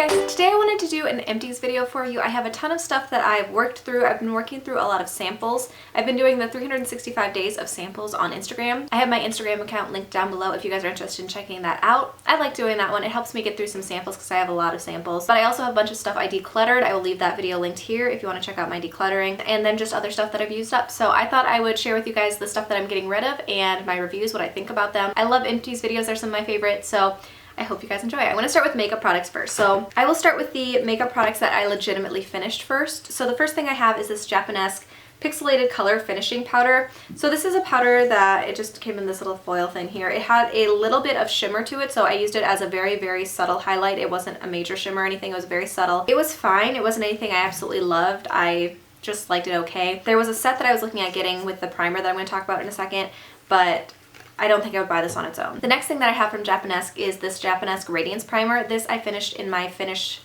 guys, today I wanted to do an empties video for you. I have a ton of stuff that I've worked through. I've been working through a lot of samples. I've been doing the 365 days of samples on Instagram. I have my Instagram account linked down below if you guys are interested in checking that out. I like doing that one. It helps me get through some samples because I have a lot of samples. But I also have a bunch of stuff I decluttered. I will leave that video linked here if you want to check out my decluttering, and then just other stuff that I've used up. So I thought I would share with you guys the stuff that I'm getting rid of and my reviews, what I think about them. I love empties videos. They're some of my favorites. So I hope you guys enjoy. I want to start with makeup products first. So I will start with the makeup products that I legitimately finished first. So the first thing I have is this Japanese pixelated color finishing powder. So this is a powder that it just came in this little foil thing here. It had a little bit of shimmer to it, so I used it as a very, very subtle highlight. It wasn't a major shimmer or anything. It was very subtle. It was fine. It wasn't anything I absolutely loved. I just liked it okay. There was a set that I was looking at getting with the primer that I'm going to talk about in a second, but I don't think I would buy this on its own. The next thing that I have from Japanese is this Japanese Radiance Primer. This I finished in my Finish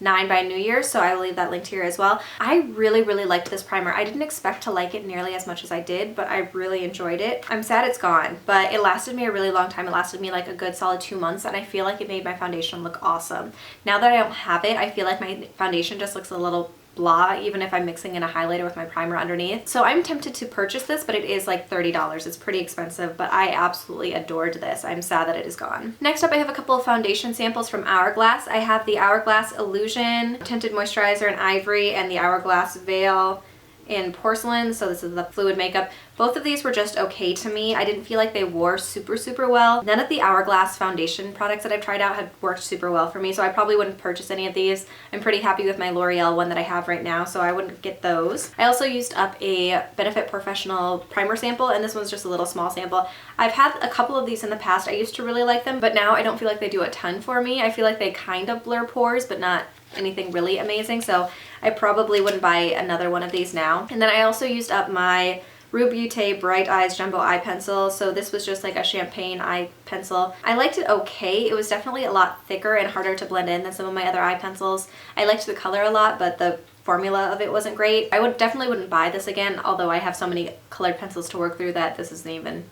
9 by New Year's, so I will leave that linked here as well. I really, really liked this primer. I didn't expect to like it nearly as much as I did, but I really enjoyed it. I'm sad it's gone, but it lasted me a really long time. It lasted me like a good solid 2 months, and I feel like it made my foundation look awesome. Now that I don't have it, I feel like my foundation just looks a little blah, even if I'm mixing in a highlighter with my primer underneath. So I'm tempted to purchase this, but it is like $30. It's pretty expensive, but I absolutely adored this. I'm sad that it is gone. Next up, I have a couple of foundation samples from Hourglass. I have the Hourglass Illusion Tinted Moisturizer in Ivory and the Hourglass Veil in Porcelain. So this is the fluid makeup. Both of these were just okay to me. I didn't feel like they wore super well. None of the Hourglass foundation products that I've tried out had worked super well for me, so I probably wouldn't purchase any of these. I'm pretty happy with my L'Oreal one that I have right now, so I wouldn't get those. I also used up a Benefit Professional primer sample, and this one's just a little small sample. I've had a couple of these in the past. I used to really like them, but now I don't feel like they do a ton for me. I feel like they kind of blur pores, but not anything really amazing, so I probably wouldn't buy another one of these now. And then I also used up my Rue Beauty Bright Eyes Jumbo Eye Pencil. So this was just like a champagne eye pencil. I liked it okay. It was definitely a lot thicker and harder to blend in than some of my other eye pencils. I liked the color a lot, but the formula of it wasn't great. I definitely wouldn't buy this again, although I have so many colored pencils to work through that this isn't even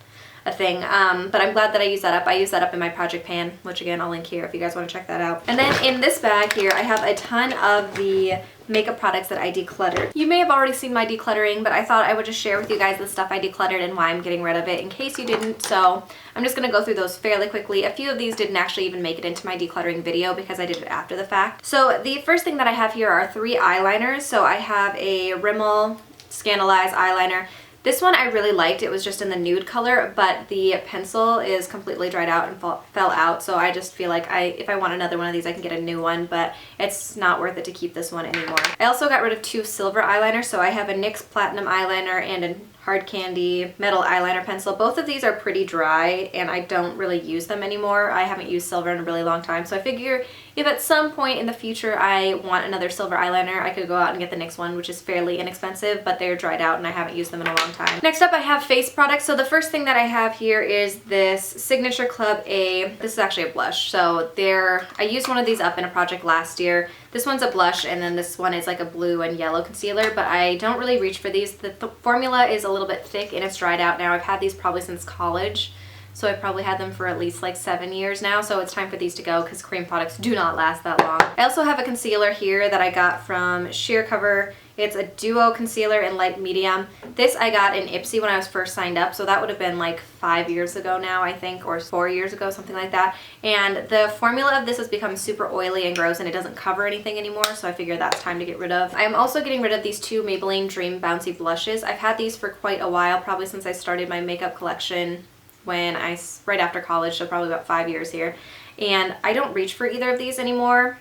a thing. But I'm glad that I used that up. I used that up in my project pan, which again I'll link here if you guys want to check that out. And then in this bag here I have a ton of the makeup products that I decluttered. You may have already seen my decluttering, but I thought I would just share with you guys the stuff I decluttered and why I'm getting rid of it in case you didn't. So I'm just going to go through those fairly quickly. A few of these didn't actually even make it into my decluttering video because I did it after the fact. So the first thing that I have here are 3 eyeliners. So I have a Rimmel Scandaleyes eyeliner. This one I really liked. It was just in the nude color, but the pencil is completely dried out and fell out, so I just feel like if I want another one of these I can get a new one, but it's not worth it to keep this one anymore. I also got rid of 2 silver eyeliners, so I have a NYX Platinum eyeliner and a Hard Candy metal eyeliner pencil. Both of these are pretty dry and I don't really use them anymore. I haven't used silver in a really long time, so I figure if at some point in the future I want another silver eyeliner, I could go out and get the NYX one, which is fairly inexpensive, but they're dried out and I haven't used them in a long time. Next up I have face products. So the first thing that I have here is this Signature Club A. This is actually a blush. So I used one of these up in a project last year. This one's a blush and then this one is like a blue and yellow concealer, but I don't really reach for these. The formula is a little bit thick and it's dried out now. I've had these probably since college, so I've probably had them for at least like 7 years now, so it's time for these to go because cream products do not last that long. I also have a concealer here that I got from Sheer Cover. It's a duo concealer in light medium. This I got in Ipsy when I was first signed up, so that would have been like 5 years ago now, I think, or 4 years ago, something like that. And the formula of this has become super oily and gross and it doesn't cover anything anymore, so I figured that's time to get rid of. I'm also getting rid of these 2 Maybelline Dream Bouncy blushes. I've had these for quite a while, probably since I started my makeup collection right after college, so probably about 5 years here. And I don't reach for either of these anymore.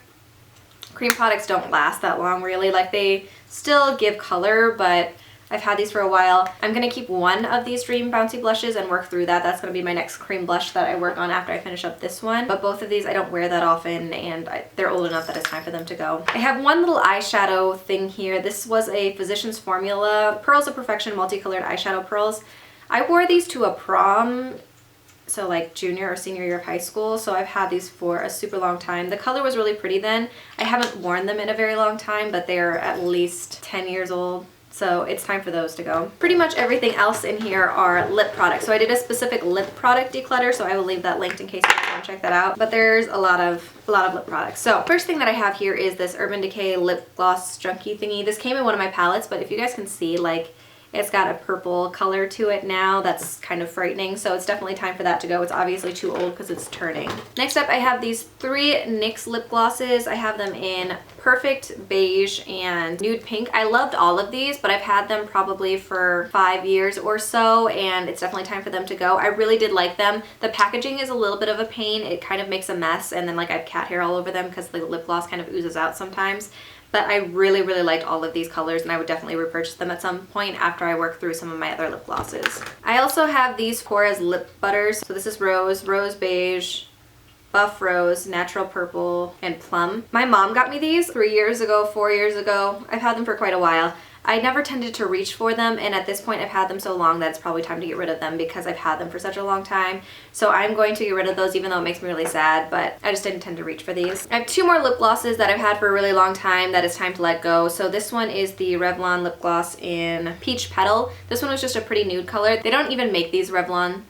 Cream products don't last that long really. Like they still give color, but I've had these for a while. I'm going to keep one of these Dream Bouncy blushes and work through that. That's going to be my next cream blush that I work on after I finish up this one. But both of these I don't wear that often and they're old enough that it's time for them to go. I have one little eyeshadow thing here. This was a Physicians Formula Pearls of Perfection multicolored eyeshadow pearls. I wore these to a prom, so like junior or senior year of high school, so I've had these for a super long time. The color was really pretty then. I haven't worn them in a very long time, but they're at least 10 years old, So it's time for those to go. Pretty much everything else in here are lip products. So I did a specific lip product declutter, so I will leave that linked in case you guys want to check that out. But there's a lot of lip products. So first thing that I have here is this Urban Decay lip gloss junkie thingy. This came in one of my palettes, but if you guys can see, like, it's got a purple color to it now. That's kind of frightening, so it's definitely time for that to go. It's obviously too old because it's turning. Next up, I have these 3 NYX lip glosses. I have them in Perfect, Beige, and Nude Pink. I loved all of these, but I've had them probably for 5 years or so, and it's definitely time for them to go. I really did like them. The packaging is a little bit of a pain. It kind of makes a mess, and then like I have cat hair all over them because the lip gloss kind of oozes out sometimes. But I really, really liked all of these colors, and I would definitely repurchase them at some point after I work through some of my other lip glosses. I also have these Sephora lip butters. So this is Rose, Rose Beige, Buff Rose, Natural Purple, and Plum. My mom got me these 3 years ago, 4 years ago. I've had them for quite a while. I never tended to reach for them, and at this point I've had them so long that it's probably time to get rid of them because I've had them for such a long time. So I'm going to get rid of those, even though it makes me really sad, but I just didn't tend to reach for these. I have 2 more lip glosses that I've had for a really long time that it's time to let go. So this one is the Revlon lip gloss in Peach Petal. This one was just a pretty nude color. They don't even make these Revlon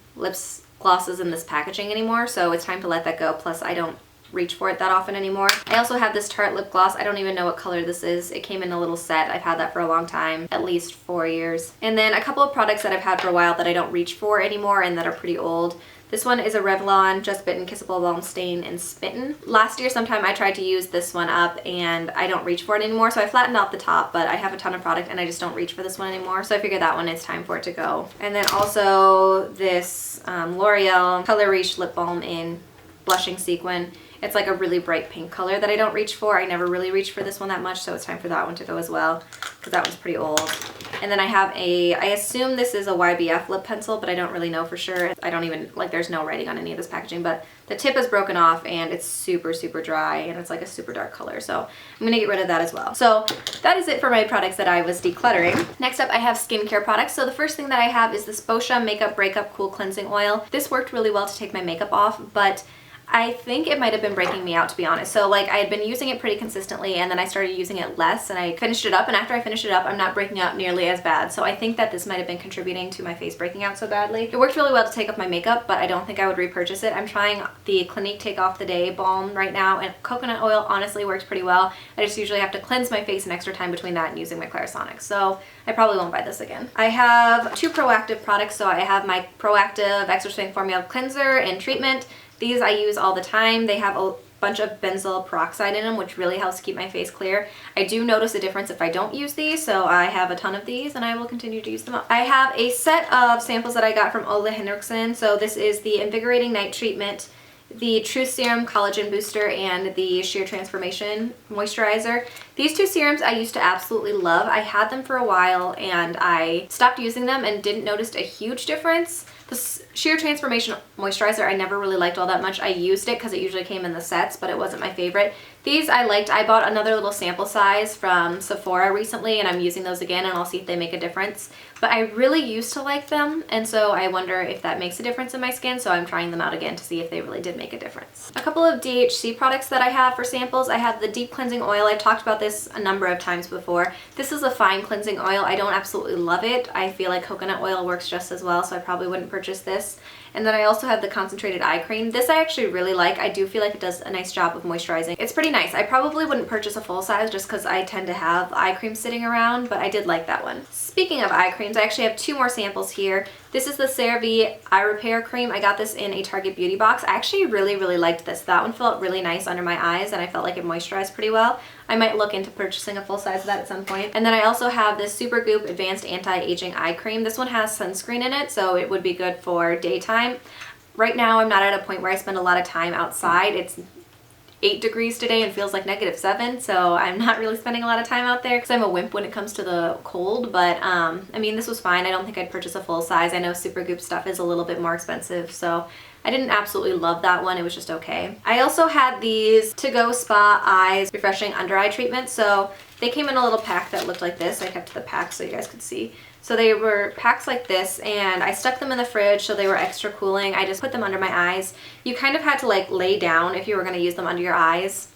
glosses in this packaging anymore, so it's time to let that go. Plus I don't reach for it that often anymore. I also have this Tarte lip gloss. I don't even know what color this is. It came in a little set. I've had that for a long time, at least 4 years. And then a couple of products that I've had for a while that I don't reach for anymore and that are pretty old. This one is a Revlon Just Bitten Kissable Balm Stain and Smitten. Last year sometime I tried to use this one up and I don't reach for it anymore, so I flattened out the top, but I have a ton of product and I just don't reach for this one anymore. So I figured that one, it's time for it to go. And then also this L'Oreal Color Riche Lip Balm in Blushing Sequin. It's like a really bright pink color that I don't reach for. I never really reached for this one that much, so it's time for that one to go as well because that one's pretty old. And then I have I assume this is a YBF lip pencil, but I don't really know for sure. I don't even, like, there's no writing on any of this packaging, but the tip is broken off and it's super, super dry and it's like a super dark color. So I'm gonna get rid of that as well. So that is it for my products that I was decluttering. Next up, I have skincare products. So the first thing that I have is this Boscia Makeup Breakup Cool Cleansing Oil. This worked really well to take my makeup off, but I think it might have been breaking me out, to be honest. So like I had been using it pretty consistently and then I started using it less and I finished it up, and after I finished it up I'm not breaking out nearly as bad. So I think that this might have been contributing to my face breaking out so badly. It worked really well to take off my makeup, but I don't think I would repurchase it. I'm trying the Clinique Take Off the Day balm right now, and coconut oil honestly works pretty well. I just usually have to cleanse my face an extra time between that and using my Clarisonic. So I probably won't buy this again. I have 2 Proactive products. So I have my Proactive Extra Strength Formula Cleanser and Treatment. These I use all the time. They have a bunch of benzoyl peroxide in them, which really helps keep my face clear. I do notice a difference if I don't use these, so I have a ton of these and I will continue to use them up. I have a set of samples that I got from Ole Henriksen. So this is the Invigorating Night Treatment, the Truth Serum Collagen Booster, and the Sheer Transformation Moisturizer. These 2 serums I used to absolutely love. I had them for a while and I stopped using them and didn't notice a huge difference. The Sheer Transformation Moisturizer I never really liked all that much. I used it because it usually came in the sets, but it wasn't my favorite. These I liked. I bought another little sample size from Sephora recently and I'm using those again and I'll see if they make a difference. But I really used to like them, and so I wonder if that makes a difference in my skin, so I'm trying them out again to see if they really did make a difference. A couple of DHC products that I have for samples. I have the Deep Cleansing Oil. I've talked about this a number of times before. This is a fine cleansing oil. I don't absolutely love it. I feel like coconut oil works just as well, so I probably wouldn't purchase this. And then I also have the Concentrated Eye Cream. This I actually really like. I do feel like it does a nice job of moisturizing. It's pretty nice. I probably wouldn't purchase a full size just because I tend to have eye cream sitting around, but I did like that one. Speaking of eye creams, I actually have 2 more samples here. This is the CeraVe Eye Repair Cream. I got this in a Target Beauty box. I actually really, really liked this. That one felt really nice under my eyes and I felt like it moisturized pretty well. I might look into purchasing a full size of that at some point. And then I also have this Supergoop Advanced Anti-Aging Eye Cream. This one has sunscreen in it, so it would be good for daytime. Right now I'm not at a point where I spend a lot of time outside. It's 8 degrees today and feels like -7, so I'm not really spending a lot of time out there because I'm a wimp when it comes to the cold. But I mean, this was fine. I don't think I'd purchase a full size. I know Supergoop stuff is a little bit more expensive, so I didn't absolutely love that one. It was just okay. I also had these To Go Spa Eyes Refreshing Under Eye Treatment. So they came in a little pack that looked like this. I kept the pack so you guys could see. So they were packs like this, and I stuck them in the fridge so they were extra cooling. I just put them under my eyes. You kind of had to like lay down if you were going to use them under your eyes.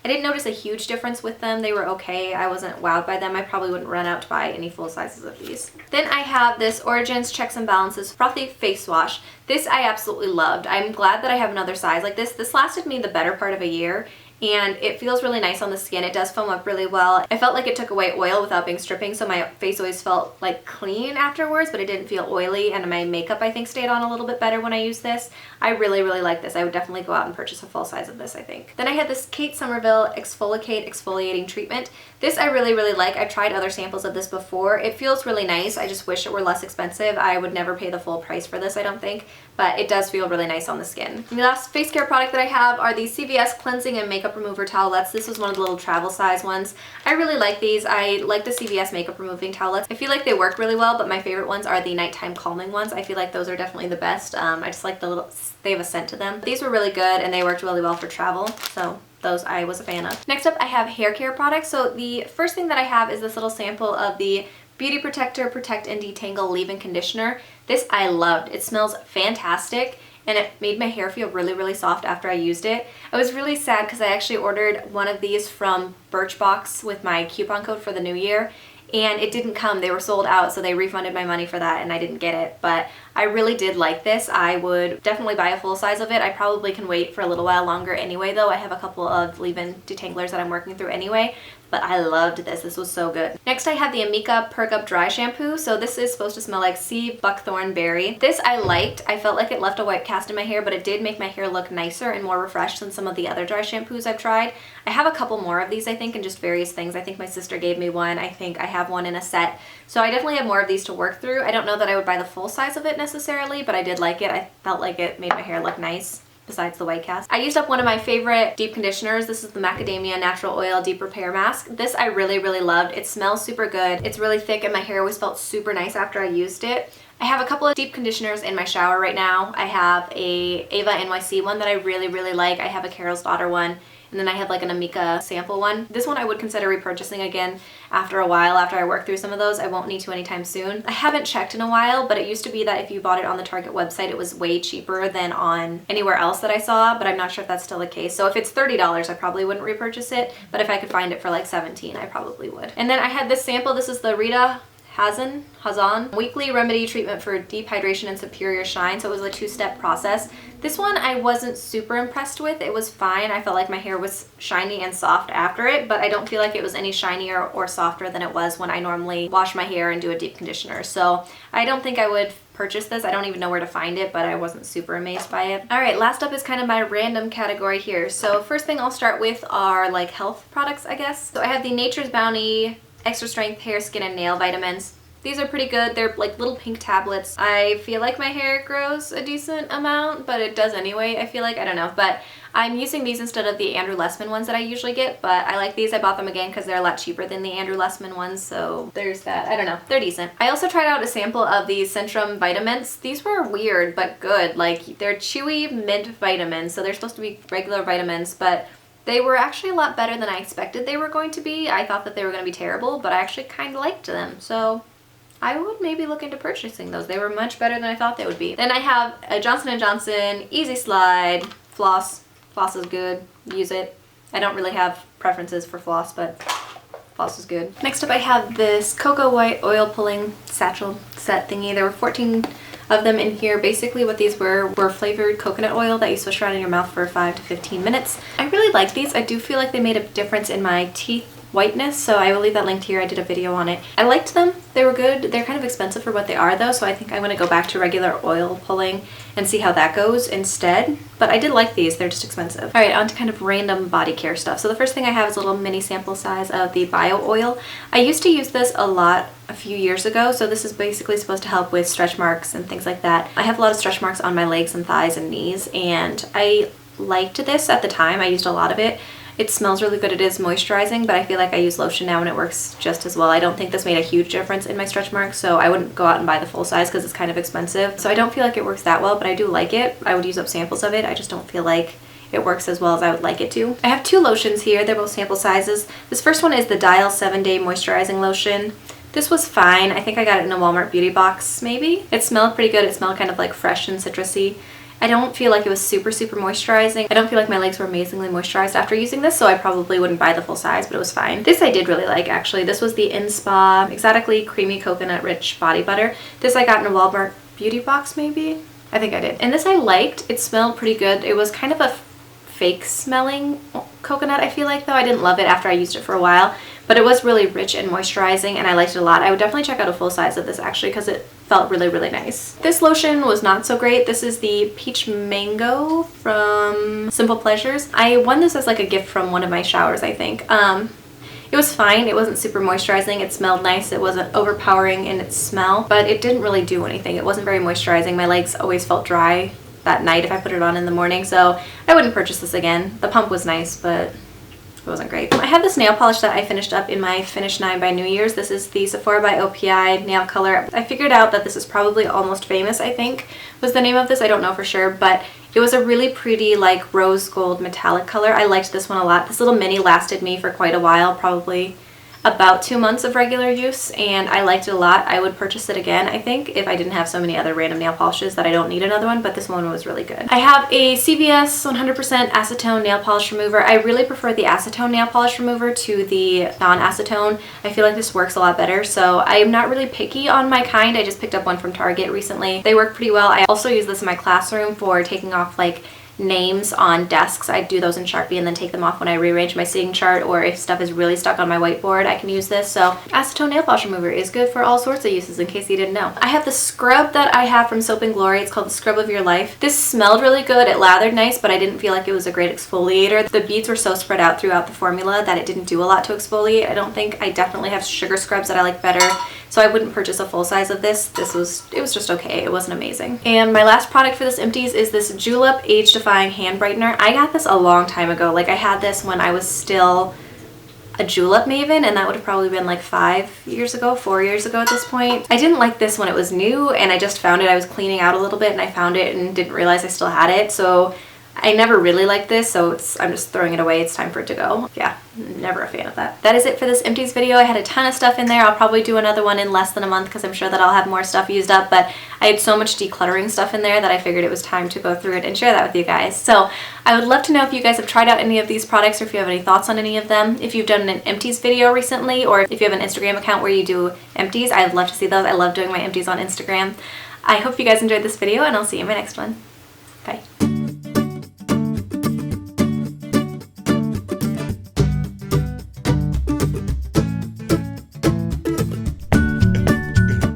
I didn't notice a huge difference with them. They were okay. I wasn't wowed by them. I probably wouldn't run out to buy any full sizes of these. Then I have this Origins Checks and Balances Frothy Face Wash. This I absolutely loved. I'm glad that I have another size like this. This lasted me the better part of a year, and it feels really nice on the skin. It does foam up really well. I felt like it took away oil without being stripping, so my face always felt like clean afterwards, but it didn't feel oily, and my makeup I think stayed on a little bit better when I used this. I really like this. I would definitely go out and purchase a full size of this, I think. Then I had this Kate Somerville Exfoliate Exfoliating Treatment. This I really like. I've tried other samples of this before. It feels really nice. I just wish it were less expensive. I would never pay the full price for this, I don't think, but it does feel really nice on the skin. And the last face care product that I have are these CVS Cleansing and Makeup Remover Towelettes. This was one of the little travel size ones. I really like these. I like the CVS Makeup Removing Towelettes. I feel like they work really well, but my favorite ones are the nighttime calming ones. I feel like those are definitely the best. I just like the little, they have a scent to them. These were really good and they worked really well for travel, so those I was a fan of. Next up I have hair care products. So the first thing that I have is this little sample of the Beauty Protector Protect and Detangle Leave-In Conditioner. This I loved. It smells fantastic and it made my hair feel really soft after I used it. I was really sad because I actually ordered one of these from Birchbox with my coupon code for the new year, and it didn't come. They were sold out, so they refunded my money for that and I didn't get it. But I really did like this. I would definitely buy a full size of it. I probably can wait for a little while longer anyway though. I have a couple of leave-in detanglers that I'm working through anyway, but I loved this. This was so good. Next I have the Amika Perk Up Dry Shampoo. So this is supposed to smell like sea buckthorn berry. This I liked. I felt like it left a white cast in my hair, but it did make my hair look nicer and more refreshed than some of the other dry shampoos I've tried. I have a couple more of these I think, and just various things. I think my sister gave me one. I think I have one in a set. So I definitely have more of these to work through. I don't know that I would buy the full size of it necessarily, but I did like it. I felt like it made my hair look nice besides the white cast. I used up one of my favorite deep conditioners. This is the Macadamia Natural Oil Deep Repair Mask. This I really loved. It smells super good. It's really thick and my hair always felt super nice after I used it. I have a couple of deep conditioners in my shower right now. I have a Ava NYC one that I really like. I have a Carol's Daughter one. And then I have like an Amika sample one. This one I would consider repurchasing again after a while, after I work through some of those. I won't need to anytime soon. I haven't checked in a while, but it used to be that if you bought it on the Target website, it was way cheaper than on anywhere else that I saw, but I'm not sure if that's still the case. So if it's $30, I probably wouldn't repurchase it, but if I could find it for like $17, I probably would. And then I had this sample. This is the Rita Hazan Weekly Remedy Treatment for Deep Hydration and Superior Shine. So it was a two-step process. This one I wasn't super impressed with. It was fine. I felt like my hair was shiny and soft after it, but I don't feel like it was any shinier or softer than it was when I normally wash my hair and do a deep conditioner. So I don't think I would purchase this. I don't even know where to find it, but I wasn't super amazed by it. All right, last up is kind of my random category here. So first thing I'll start with are like health products, I guess. So I have the Nature's Bounty Extra Strength Hair, Skin, and Nail Vitamins. These are pretty good. They're like little pink tablets. I feel like my hair grows a decent amount, but it does anyway, I feel like. I don't know. But I'm using these instead of the Andrew Lessman ones that I usually get, but I like these. I bought them again because they're a lot cheaper than the Andrew Lessman ones, so there's that. I don't know. They're decent. I also tried out a sample of these Centrum Vitamins. These were weird, but good. Like, they're chewy mint vitamins, so they're supposed to be regular vitamins, but they were actually a lot better than I expected they were going to be. I thought that they were going to be terrible, but I actually kind of liked them, so I would maybe look into purchasing those. They were much better than I thought they would be. Then I have a Johnson & Johnson Easy Slide Floss. Floss is good. Use it. I don't really have preferences for floss, but floss is good. Next up I have this Cocoa White Oil Pulling Satchel Set thingy. There were 14 of them in here. Basically what these were flavored coconut oil that you swish around in your mouth for 5 to 15 minutes. I really like these. I do feel like they made a difference in my teeth whiteness, so I will leave that linked here. I did a video on it. I liked them. They were good. They're kind of expensive for what they are though, so I think I'm going to go back to regular oil pulling and see how that goes instead. But I did like these. They're just expensive. Alright, on to kind of random body care stuff. So the first thing I have is a little mini sample size of the Bio Oil. I used to use this a lot a few years ago, so this is basically supposed to help with stretch marks and things like that. I have a lot of stretch marks on my legs and thighs and knees, and I liked this at the time. I used a lot of it. It smells really good. It is moisturizing, but I feel like I use lotion now and it works just as well. I don't think this made a huge difference in my stretch marks, so I wouldn't go out and buy the full size because it's kind of expensive. So I don't feel like it works that well, but I do like it. I would use up samples of it. I just don't feel like it works as well as I would like it to. I have two lotions here. They're both sample sizes. This first one is the Dial 7-Day Moisturizing Lotion. This was fine. I think I got it in a Walmart beauty box, maybe. It smelled pretty good. It smelled kind of like fresh and citrusy. I don't feel like it was super moisturizing. I don't feel like my legs were amazingly moisturized after using this, so I probably wouldn't buy the full size, but it was fine. This I did really like, actually. This was the InSpa Exotically Creamy Coconut Rich Body Butter. This I got in a Walmart beauty box, maybe? I think I did. And this I liked. It smelled pretty good. It was kind of a fake smelling coconut, I feel like, though. I didn't love it after I used it for a while, but it was really rich and moisturizing, and I liked it a lot. I would definitely check out a full size of this, actually, because it felt really nice. This lotion was not so great. This is the Peach Mango from Simple Pleasures. I won this as like a gift from one of my showers, I think. It was fine. It wasn't super moisturizing. It smelled nice. It wasn't overpowering in its smell, but it didn't really do anything. It wasn't very moisturizing. My legs always felt dry that night if I put it on in the morning, so I wouldn't purchase this again. The pump was nice, but it wasn't great. I have this nail polish that I finished up in my Finish 9 by New Year's. This is the Sephora by OPI nail color. I figured out that this is probably Almost Famous, I think was the name of this. I don't know for sure, but it was a really pretty like rose gold metallic color. I liked this one a lot. This little mini lasted me for quite a while, probably about 2 months of regular use, and I liked it a lot. I would purchase it again, I think, if I didn't have so many other random nail polishes that I don't need another one, but this one was really good. I have a CVS 100% acetone nail polish remover. I really prefer the acetone nail polish remover to the non-acetone. I feel like this works a lot better, so I'm not really picky on my kind. I just picked up one from Target recently. They work pretty well. I also use this in my classroom for taking off like names on desks. I do those in Sharpie and then take them off when I rearrange my seating chart, or if stuff is really stuck on my whiteboard, I can use this. So acetone nail polish remover is good for all sorts of uses, in case you didn't know. I have the scrub that I have from Soap & Glory. It's called the Scrub of Your Life. This smelled really good. It lathered nice, but I didn't feel like it was a great exfoliator. The beads were so spread out throughout the formula that it didn't do a lot to exfoliate, I don't think. I definitely have sugar scrubs that I like better, so I wouldn't purchase a full size of this. It was just okay. It wasn't amazing. And my last product for this Empties is this Julep Age Defying Hand Brightener. I got this a long time ago. Like, I had this when I was still a julep maven, and that would have probably been like 5 years ago, 4 years ago at this point. I didn't like this when it was new, and I just found it. I was cleaning out a little bit and I found it and didn't realize I still had it, so I never really liked this, so I'm just throwing it away. It's time for it to go. Yeah, never a fan of that. That is it for this Empties video. I had a ton of stuff in there. I'll probably do another one in less than a month because I'm sure that I'll have more stuff used up, but I had so much decluttering stuff in there that I figured it was time to go through it and share that with you guys. So I would love to know if you guys have tried out any of these products, or if you have any thoughts on any of them. If you've done an Empties video recently, or if you have an Instagram account where you do Empties, I'd love to see those. I love doing my Empties on Instagram. I hope you guys enjoyed this video, and I'll see you in my next one. Bye.